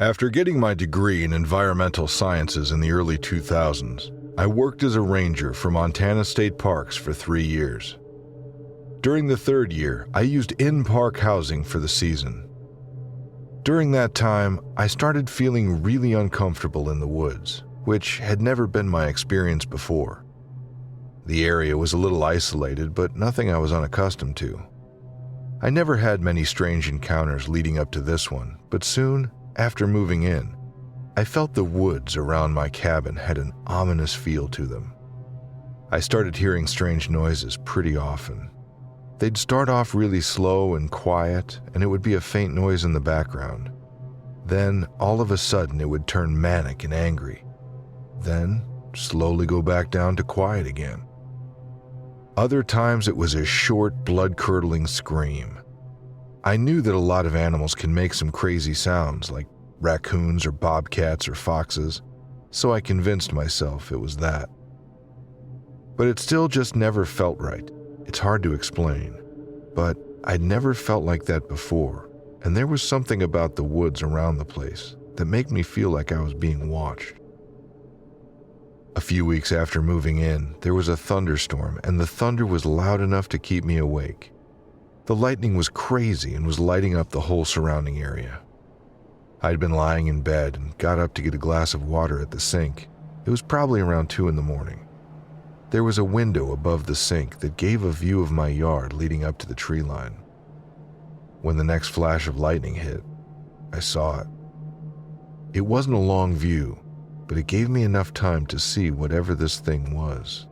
After getting my degree in environmental sciences in the early 2000s, I worked as a ranger for Montana State Parks for 3 years. During the third year, I used in-park housing for the season. During that time, I started feeling really uncomfortable in the woods, which had never been my experience before. The area was a little isolated, but nothing I was unaccustomed to. I never had many strange encounters leading up to this one, but soon, after moving in, I felt the woods around my cabin had an ominous feel to them. I started hearing strange noises pretty often. They'd start off really slow and quiet, and it would be a faint noise in the background. Then, all of a sudden, it would turn manic and angry. Then, slowly go back down to quiet again. Other times, it was a short, blood-curdling scream. I knew that a lot of animals can make some crazy sounds, like raccoons or bobcats or foxes, so I convinced myself it was that. But it still just never felt right. It's hard to explain, but I'd never felt like that before, and there was something about the woods around the place that made me feel like I was being watched. A few weeks after moving in, there was a thunderstorm, and the thunder was loud enough to keep me awake. The lightning was crazy and was lighting up the whole surrounding area. I'd been lying in bed and got up to get a glass of water at the sink. It was probably around 2 a.m. There was a window above the sink that gave a view of my yard leading up to the tree line. When the next flash of lightning hit, I saw it. It wasn't a long view, but it gave me enough time to see whatever this thing was.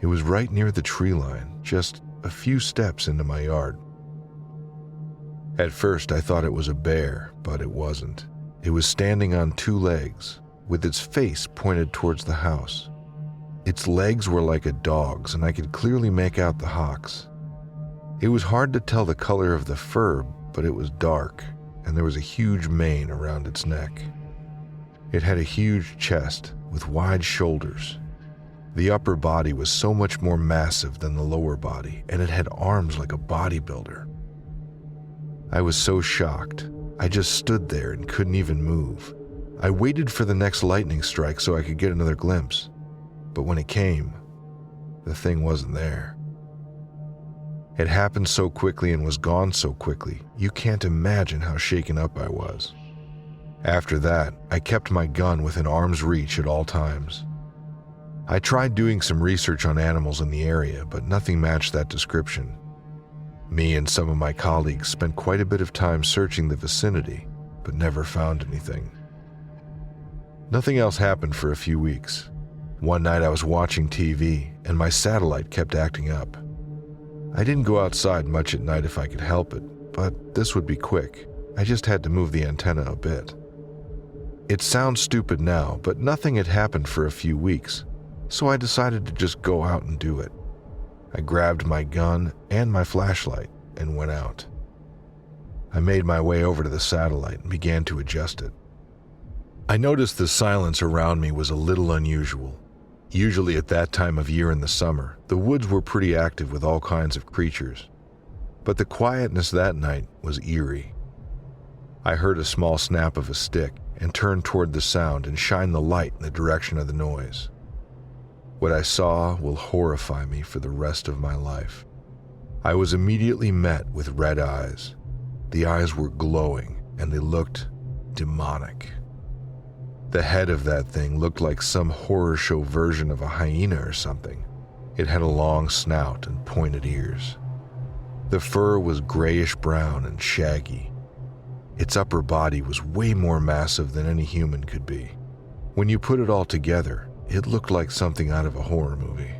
It was right near the tree line, just a few steps into my yard. At first, I thought it was a bear, but it wasn't. It was standing on 2 legs, with its face pointed towards the house. Its legs were like a dog's, and I could clearly make out the hocks. It was hard to tell the color of the fur, but it was dark, and there was a huge mane around its neck. It had a huge chest with wide shoulders. The upper body was so much more massive than the lower body, and it had arms like a bodybuilder. I was so shocked. I just stood there and couldn't even move. I waited for the next lightning strike so I could get another glimpse. But when it came, the thing wasn't there. It happened so quickly and was gone so quickly, you can't imagine how shaken up I was. After that, I kept my gun within arm's reach at all times. I tried doing some research on animals in the area, but nothing matched that description. Me and some of my colleagues spent quite a bit of time searching the vicinity, but never found anything. Nothing else happened for a few weeks. One night I was watching TV, and my satellite kept acting up. I didn't go outside much at night if I could help it, but this would be quick. I just had to move the antenna a bit. It sounds stupid now, but nothing had happened for a few weeks, so I decided to just go out and do it. I grabbed my gun and my flashlight and went out. I made my way over to the satellite and began to adjust it. I noticed the silence around me was a little unusual. Usually at that time of year in the summer, the woods were pretty active with all kinds of creatures. But the quietness that night was eerie. I heard a small snap of a stick and turned toward the sound and shined the light in the direction of the noise. What I saw will horrify me for the rest of my life. I was immediately met with red eyes. The eyes were glowing and they looked demonic. The head of that thing looked like some horror show version of a hyena or something. It had a long snout and pointed ears. The fur was grayish-brown and shaggy. Its upper body was way more massive than any human could be. When you put it all together, it looked like something out of a horror movie.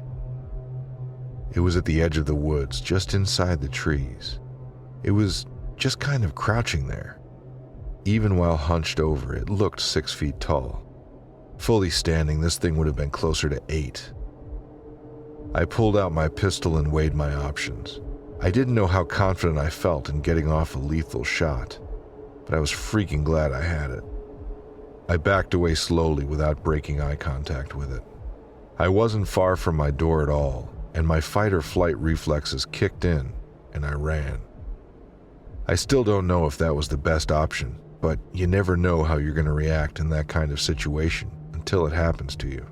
It was at the edge of the woods, just inside the trees. It was just kind of crouching there. Even while hunched over, it looked 6 feet tall. Fully standing, this thing would have been closer to 8. I pulled out my pistol and weighed my options. I didn't know how confident I felt in getting off a lethal shot, but I was freaking glad I had it. I backed away slowly without breaking eye contact with it. I wasn't far from my door at all, and my fight or flight reflexes kicked in, and I ran. I still don't know if that was the best option, but you never know how you're going to react in that kind of situation until it happens to you.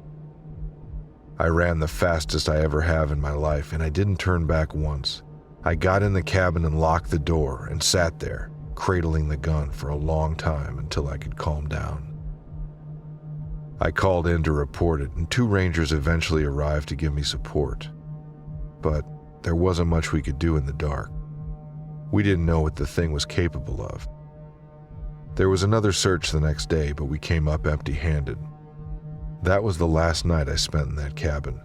I ran the fastest I ever have in my life, and I didn't turn back once. I got in the cabin and locked the door and sat there, cradling the gun for a long time until I could calm down. I called in to report it, and 2 rangers eventually arrived to give me support. But there wasn't much we could do in the dark. We didn't know what the thing was capable of. There was another search the next day, but we came up empty-handed. That was the last night I spent in that cabin.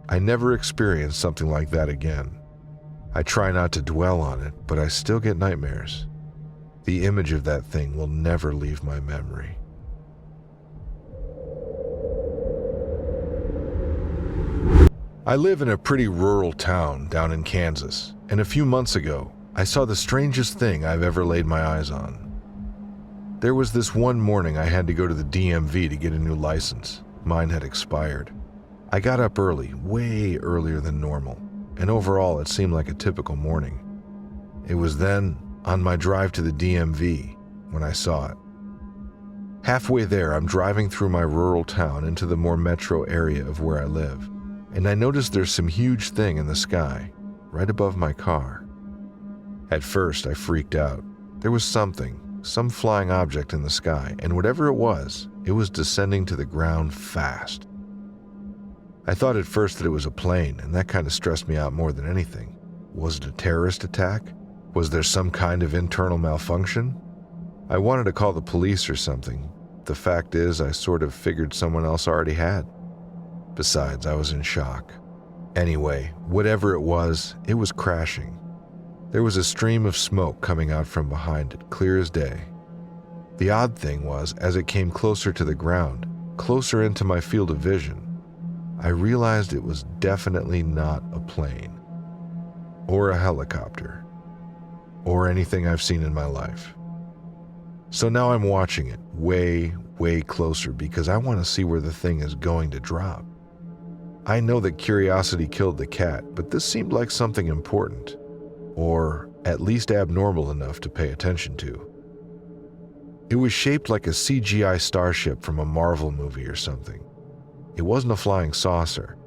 I never experienced something like that again. I try not to dwell on it, but I still get nightmares. The image of that thing will never leave my memory. I live in a pretty rural town down in Kansas, and a few months ago, I saw the strangest thing I've ever laid my eyes on. There was this one morning I had to go to the DMV to get a new license. Mine had expired. I got up early, way earlier than normal, and overall it seemed like a typical morning. It was then, on my drive to the DMV, when I saw it. Halfway there, I'm driving through my rural town into the more metro area of where I live, and I noticed there's some huge thing in the sky, right above my car. At first, I freaked out. There was some flying object in the sky, and whatever it was descending to the ground fast. I thought at first that it was a plane, and that kind of stressed me out more than anything. Was it a terrorist attack? Was there some kind of internal malfunction? I wanted to call the police or something. The fact is, I sort of figured someone else already had. Besides, I was in shock. Anyway, whatever it was crashing. There was a stream of smoke coming out from behind it, clear as day. The odd thing was, as it came closer to the ground, closer into my field of vision, I realized it was definitely not a plane, or a helicopter, or anything I've seen in my life. So now I'm watching it way, way closer because I want to see where the thing is going to drop. I know that curiosity killed the cat, but this seemed like something important, or at least abnormal enough to pay attention to. It was shaped like a CGI starship from a Marvel movie or something. It wasn't a flying saucer,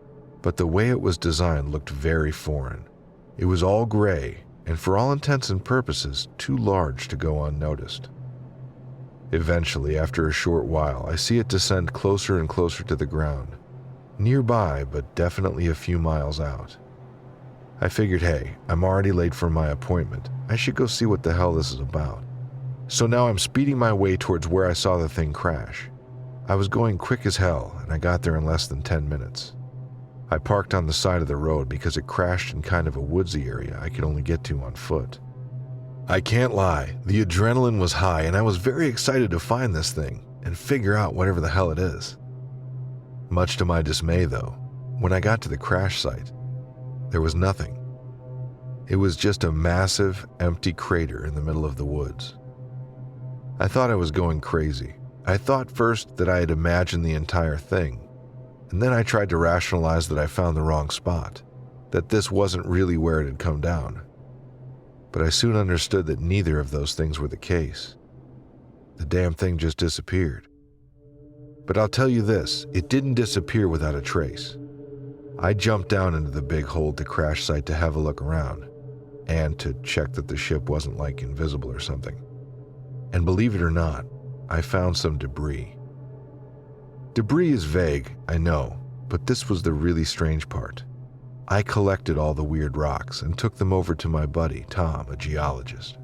but the way it was designed looked very foreign. It was all gray, and for all intents and purposes, too large to go unnoticed. Eventually, after a short while, I see it descend closer and closer to the ground, nearby but definitely a few miles out. I figured, hey, I'm already late for my appointment. I should go see what the hell this is about. So now I'm speeding my way towards where I saw the thing crash. I was going quick as hell, and I got there in less than 10 minutes. I parked on the side of the road because it crashed in kind of a woodsy area I could only get to on foot. I can't lie, the adrenaline was high, and I was very excited to find this thing and figure out whatever the hell it is. Much to my dismay, though, when I got to the crash site, there was nothing. It was just a massive, empty crater in the middle of the woods. I thought I was going crazy. I thought first that I had imagined the entire thing, and then I tried to rationalize that I found the wrong spot, that this wasn't really where it had come down. But I soon understood that neither of those things were the case. The damn thing just disappeared. But I'll tell you this, it didn't disappear without a trace. I jumped down into the big hole at the crash site to have a look around, and to check that the ship wasn't like invisible or something. And believe it or not, I found some debris. Debris is vague, I know, but this was the really strange part. I collected all the weird rocks and took them over to my buddy, Tom, a geologist.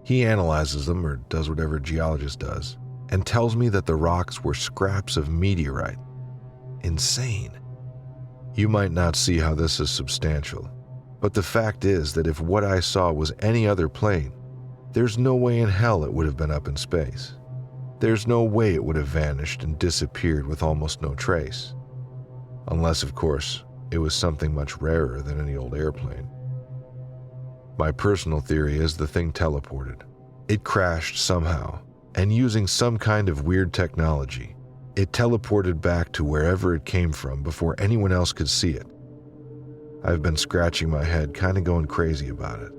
He analyzes them, or does whatever a geologist does, and tells me that the rocks were scraps of meteorite. Insane. You might not see how this is substantial, but the fact is that if what I saw was any other plane, there's no way in hell it would have been up in space. There's no way it would have vanished and disappeared with almost no trace. Unless, of course, it was something much rarer than any old airplane. My personal theory is the thing teleported. It crashed somehow, and using some kind of weird technology, it teleported back to wherever it came from before anyone else could see it. I've been scratching my head, kind of going crazy about it.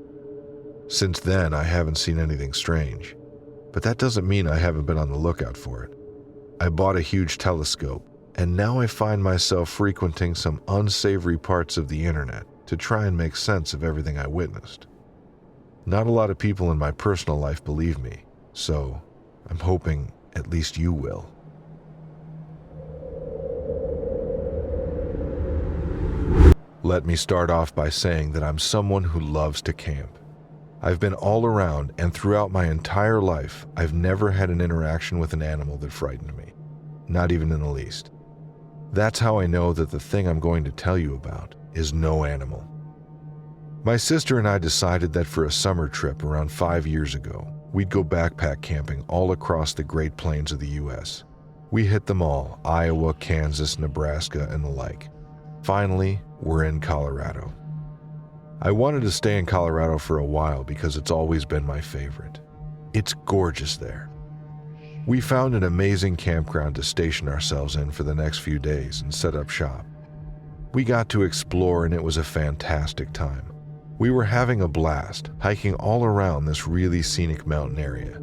Since then, I haven't seen anything strange. but that doesn't mean I haven't been on the lookout for it. I bought a huge telescope, and now I find myself frequenting some unsavory parts of the internet to try and make sense of everything I witnessed. Not a lot of people in my personal life believe me, so I'm hoping at least you will. Let me start off by saying that I'm someone who loves to camp. I've been all around, and throughout my entire life, I've never had an interaction with an animal that frightened me, not even in the least. That's how I know that the thing I'm going to tell you about is no animal. My sister and I decided that for a summer trip around 5 years ago, we'd go backpack camping all across the Great Plains of the U.S. We hit them all: Iowa, Kansas, Nebraska, and the like. Finally, we're in Colorado. I wanted to stay in Colorado for a while because it's always been my favorite. It's gorgeous there. We found an amazing campground to station ourselves in for the next few days and set up shop. We got to explore, and it was a fantastic time. We were having a blast, hiking all around this really scenic mountain area.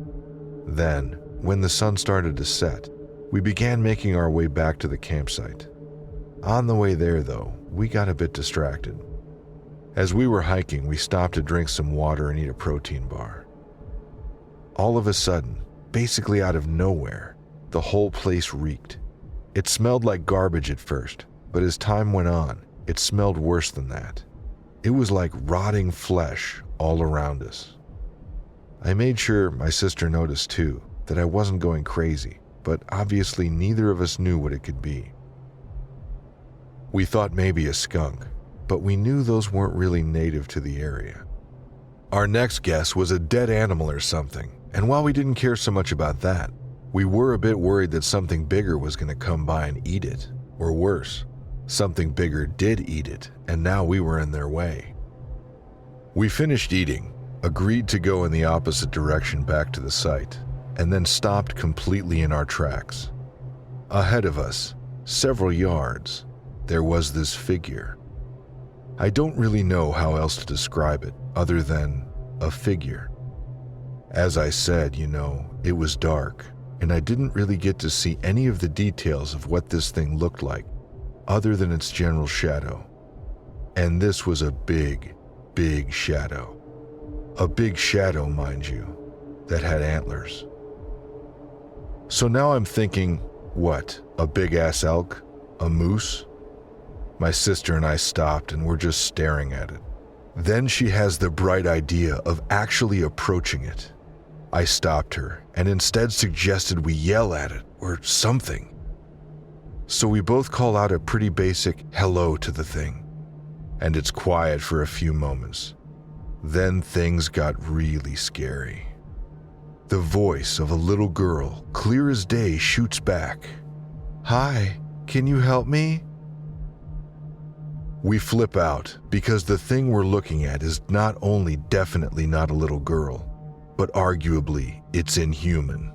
Then, when the sun started to set, we began making our way back to the campsite. On the way there, though, we got a bit distracted. As we were hiking, we stopped to drink some water and eat a protein bar. All of a sudden, basically out of nowhere, the whole place reeked. It smelled like garbage at first, but as time went on, it smelled worse than that. It was like rotting flesh all around us. I made sure my sister noticed too, that I wasn't going crazy, but obviously neither of us knew what it could be. We thought maybe a skunk, but we knew those weren't really native to the area. Our next guess was a dead animal or something, and while we didn't care so much about that, we were a bit worried that something bigger was going to come by and eat it, or worse, something bigger did eat it, and now we were in their way. We finished eating, agreed to go in the opposite direction back to the site, and then stopped completely in our tracks. Ahead of us, several yards, there was this figure. I don't really know how else to describe it other than a figure. As I said, it was dark, and I didn't really get to see any of the details of what this thing looked like, other than its general shadow. And this was a big, big shadow. A big shadow, mind you, that had antlers. So now I'm thinking, what, a big-ass elk? A moose? My sister and I stopped and were just staring at it. Then she has the bright idea of actually approaching it. I stopped her and instead suggested we yell at it or something. So we both call out a pretty basic hello to the thing, and it's quiet for a few moments. Then things got really scary. The voice of a little girl, clear as day, shoots back. "Hi, can you help me?" We flip out because the thing we're looking at is not only definitely not a little girl, but arguably it's inhuman.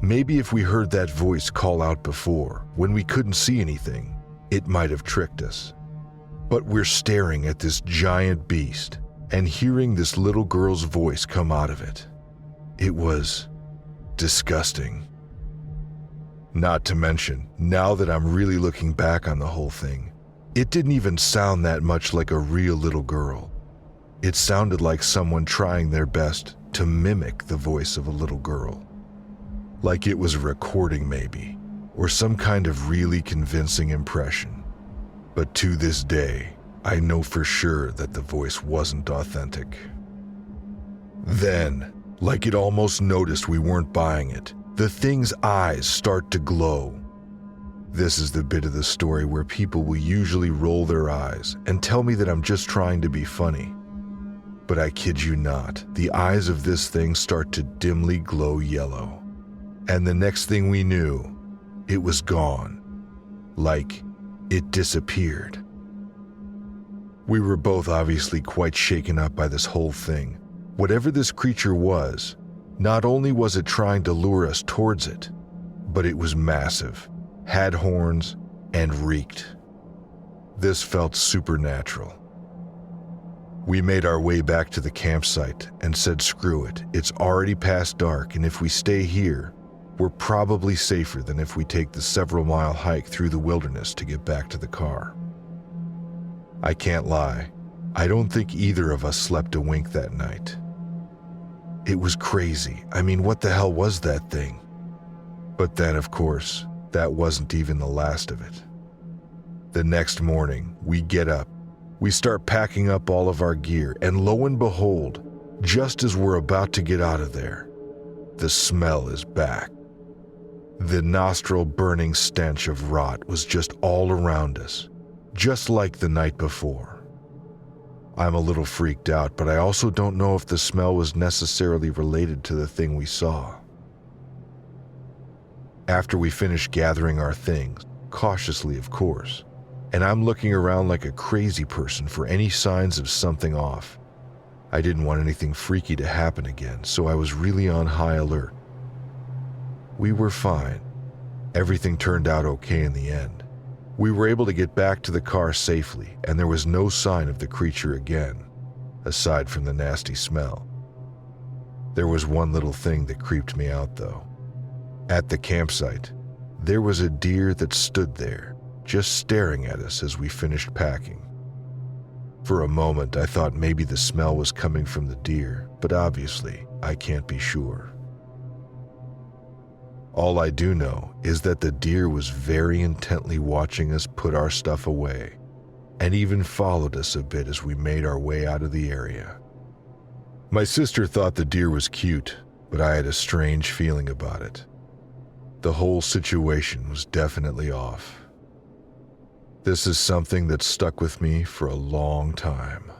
Maybe if we heard that voice call out before, when we couldn't see anything, it might have tricked us. But we're staring at this giant beast and hearing this little girl's voice come out of it. It was disgusting. Not to mention, now that I'm really looking back on the whole thing, it didn't even sound that much like a real little girl. It sounded like someone trying their best to mimic the voice of a little girl. Like it was a recording maybe, or some kind of really convincing impression. But to this day, I know for sure that the voice wasn't authentic. Then, like it almost noticed we weren't buying it, the thing's eyes start to glow. This is the bit of the story where people will usually roll their eyes and tell me that I'm just trying to be funny. But I kid you not, the eyes of this thing start to dimly glow yellow. And the next thing we knew, it was gone. Like, it disappeared. We were both obviously quite shaken up by this whole thing. Whatever this creature was, not only was it trying to lure us towards it, but it was massive, had horns, and reeked. This felt supernatural. We made our way back to the campsite and said screw it, it's already past dark, and if we stay here, we're probably safer than if we take the several-mile hike through the wilderness to get back to the car. I can't lie, I don't think either of us slept a wink that night. It was crazy. I mean, what the hell was that thing? But then, of course, that wasn't even the last of it. The next morning, we get up, we start packing up all of our gear, and lo and behold, just as we're about to get out of there, the smell is back. The nostril-burning stench of rot was just all around us, just like the night before. I'm a little freaked out, but I also don't know if the smell was necessarily related to the thing we saw. After we finished gathering our things, cautiously of course, and I'm looking around like a crazy person for any signs of something off. I didn't want anything freaky to happen again, so I was really on high alert. We were fine. Everything turned out okay in the end. We were able to get back to the car safely, and there was no sign of the creature again, aside from the nasty smell. There was one little thing that creeped me out though. At the campsite, there was a deer that stood there, just staring at us as we finished packing. For a moment, I thought maybe the smell was coming from the deer, but obviously, I can't be sure. All I do know is that the deer was very intently watching us put our stuff away, and even followed us a bit as we made our way out of the area. My sister thought the deer was cute, but I had a strange feeling about it. The whole situation was definitely off. This is something that stuck with me for a long time.